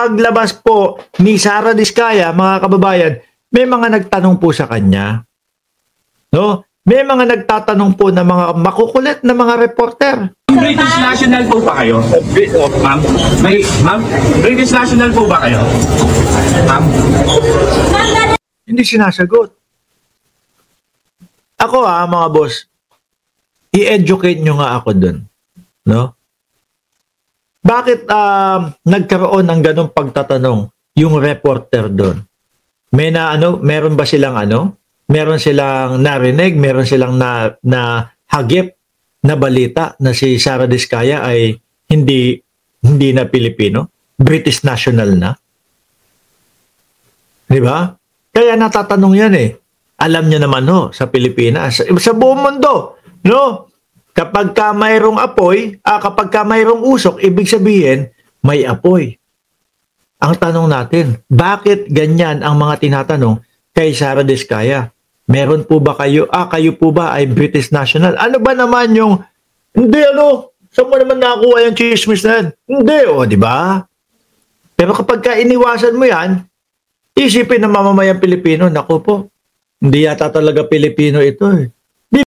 paglabas po ni Sara Diskaya, mga kababayan, may mga nagtanong po sa kanya. No? May mga nagtatanong po na mga makukulit na mga reporter. British national po ba kayo? Ma'am? Ma'am? British national po ba kayo? Ma'am? Hindi sinasagot. Ako mga boss, i-educate nyo nga ako dun. No? Bakit nagkaroon ng ganong pagtatanong yung reporter dun? Meron ba silang meron silang narinig, meron silang na hagip na balita na si Sara Diskaya ay hindi na Pilipino, British national na. 'Di ba? Kaya natatanong yan Alam niyo naman sa Pilipinas, sa buong mundo, no? Kapag ka mayroong apoy, kapag ka mayroong usok, ibig sabihin may apoy. Ang tanong natin, bakit ganyan ang mga tinatanong kay Sara Diskaya? Meron po ba kayo po ba ay British national? Ano ba naman yung, hindi saan mo naman nakuha yung chismis na yan? Hindi, di ba? Pero kapag ka iniwasan mo yan, isipin ng mamamayang Pilipino, naku po, hindi yata talaga Pilipino ito